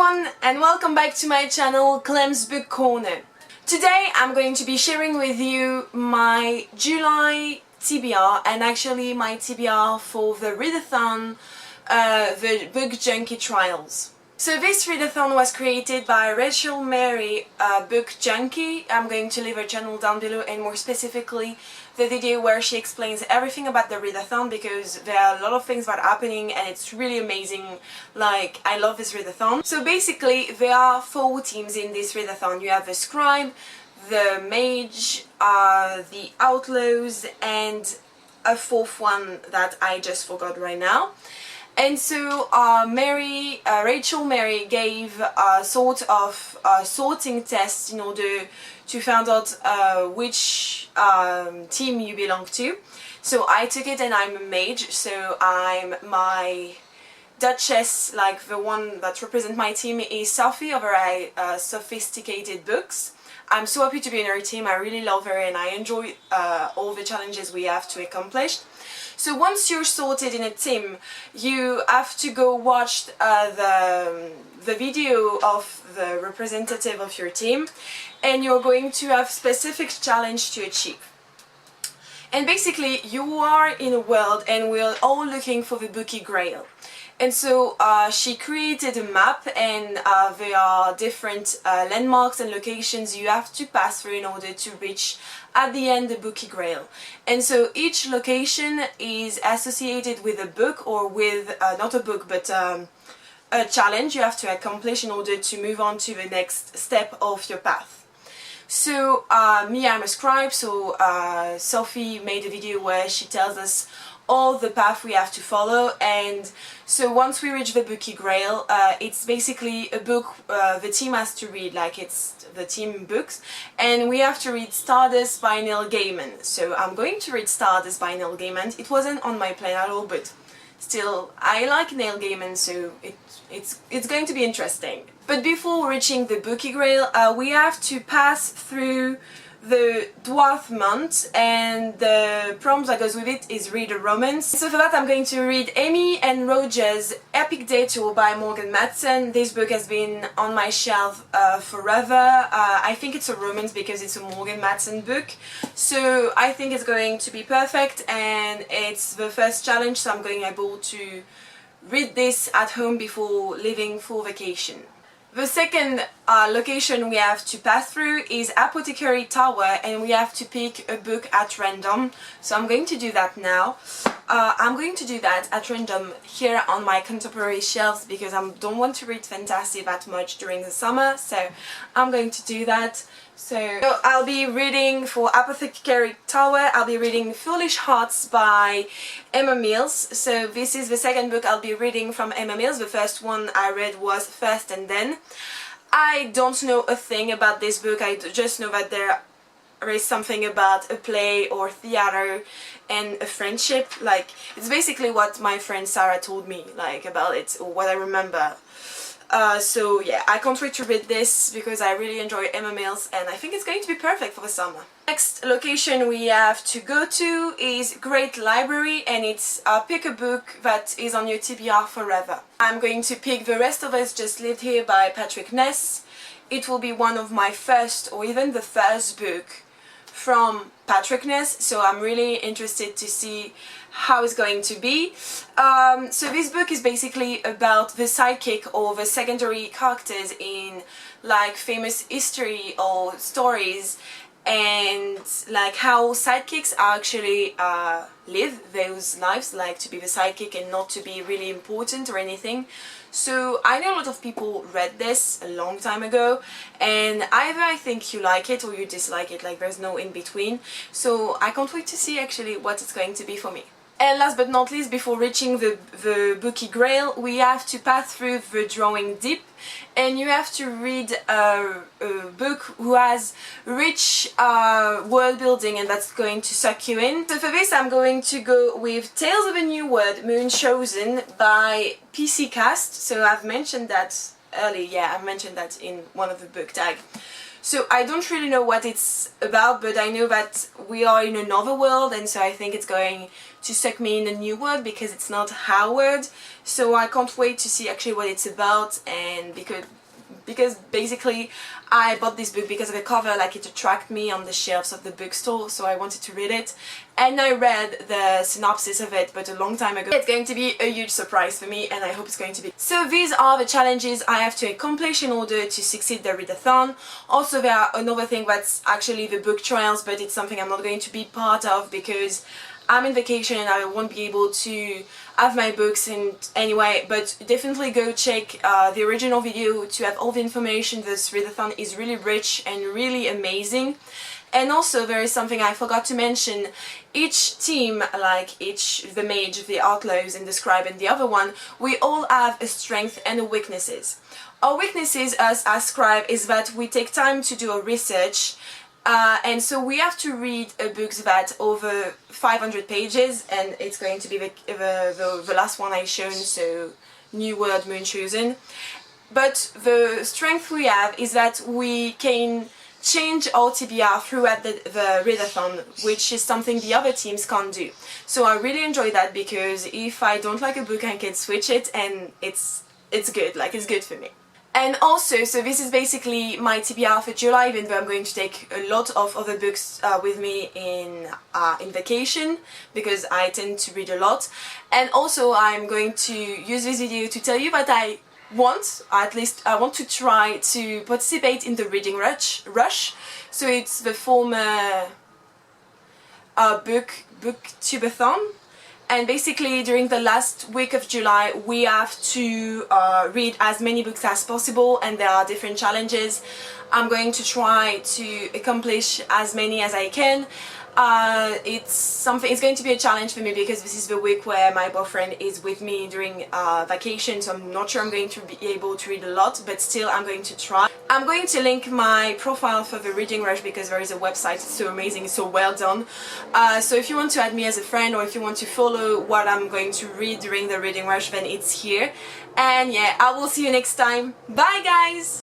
everyone and welcome back to my channel Clem's Book Corner. Today I'm going to be sharing with you my July TBR and actually my TBR for the readathon, the book Junkie trials. So this readathon was created by Rachel Mary, book Junkie. I'm going to leave her channel down below and more specifically the video where she explains everything about the readathon because there are a lot of things that are happening and it's really amazing. Like, I love this readathon. So basically there are 4 teams in this readathon. You have the scribe, the mage, the outlaws and a 4th one that I just forgot right now. And so Rachel Mary gave a sort of sorting test in order to find out which team you belong to. So I took it and I'm a mage, so I'm my duchess, like the one that represents my team is Sophie of her Sophisticated Books. I'm so happy to be in her team, I really love her and I enjoy all the challenges we have to accomplish. So once you're sorted in a team, you have to go watch the video of the representative of your team and you're going to have specific challenge to achieve. And basically you are in a world and we're all looking for the Bookie Grail. And so she created a map and there are different landmarks and locations you have to pass through in order to reach at the end the Bookie Grail. And so each location is associated with a book or with, not a book but a challenge you have to accomplish in order to move on to the next step of your path. So me, I'm a scribe, so Sophie made a video where she tells us all the path we have to follow, and so once we reach the Bookie Grail, it's basically a book the team has to read, like it's the team books, and we have to read Stardust by Neil Gaiman. So I'm going to read Stardust by Neil Gaiman. It wasn't on my plan at all, but still, I like Neil Gaiman, so it's going to be interesting. But before reaching the Bookie Grail, we have to pass through the Dwarf Month, and the prompt that goes with it is read a romance. So for that I'm going to read Amy and Roger's Epic Detour by Morgan Matson. This book has been on my shelf forever. I think it's a romance because it's a Morgan Matson book, so I think it's going to be perfect and it's the first challenge, so I'm going to be able to read this at home before leaving for vacation. The second location we have to pass through is Apothecary Tower and we have to pick a book at random. So I'm going to do that now. I'm going to do that at random here on my contemporary shelves because I don't want to read fantasy that much during the summer, so I'm going to do that. So I'll be reading for Apothecary Tower, I'll be reading Foolish Hearts by Emma Mills. So this is the second book I'll be reading from Emma Mills. The first one I read was First and Then. I don't know a thing about this book, I just know that there is something about a play or theater and a friendship. Like, it's basically what my friend Sarah told me, like, about it, or what I remember. So yeah, I can't wait to read this because I really enjoy Emma Mills and I think it's going to be perfect for the summer. Next location we have to go to is Great Library and it's pick a book that is on your TBR forever. I'm going to pick The Rest of Us Just Lived Here by Patrick Ness. It will be one of my first or even the first book from Patrick Ness, so I'm really interested to see how it's going to be. So this book is basically about the sidekick or the secondary characters in like famous history or stories, and like how sidekicks actually live those lives, like to be the sidekick and not to be really important or anything. So I know a lot of people read this a long time ago and either I think you like it or you dislike it, like there's no in between. So I can't wait to see actually what it's going to be for me. And last but not least, before reaching the Bookie Grail, we have to pass through the Drawing Deep and you have to read a book who has rich world building and that's going to suck you in. So for this I'm going to go with Tales of a New World, Moon Chosen by PC Cast. So I've mentioned that earlier, yeah, I've mentioned that in one of the book tags. So I don't really know what it's about, but I know that we are in another world, and so I think it's going to suck me in a new world because it's not our world. So I can't wait to see actually what it's about, and because basically I bought this book because of the cover, like it attracted me on the shelves of the bookstore, so I wanted to read it, and I read the synopsis of it but a long time ago. It's going to be a huge surprise for me, and I hope it's going to be. So these are the challenges I have to accomplish in order to succeed the readathon. Also there are another thing that's actually the book trials, but it's something I'm not going to be part of because I'm in vacation and I won't be able to have my books in anyway, but definitely go check the original video to have all the information. This readathon is really rich and really amazing. And also there is something I forgot to mention. Each team, like the mage, the outlaws and the scribe and the other one, we all have a strength and a weaknesses. Our weaknesses us as scribe is that we take time to do a research, and so we have to read a book that over 500 pages, and it's going to be the last one I shown, so New World Moon Chosen. But the strength we have is that we can change our TBR throughout the readathon, which is something the other teams can't do. So I really enjoy that because if I don't like a book I can switch it and it's good, like it's good for me. And also, so this is basically my TBR for July, even though I'm going to take a lot of other books with me in vacation because I tend to read a lot. And also I'm going to use this video to tell you that I want to try to participate in the reading rush. So it's the former booktubeathon. And basically during the last week of July we have to read as many books as possible, and there are different challenges. I'm going to try to accomplish as many as I can. It's going to be a challenge for me because this is the week where my boyfriend is with me during vacation, so I'm not sure I'm going to be able to read a lot, but still I'm going to try. I'm going to link my profile for the Reading Rush because there is a website, it's so amazing, it's so well done. So if you want to add me as a friend, or if you want to follow what I'm going to read during the Reading Rush, then it's here. And yeah, I will see you next time. Bye guys!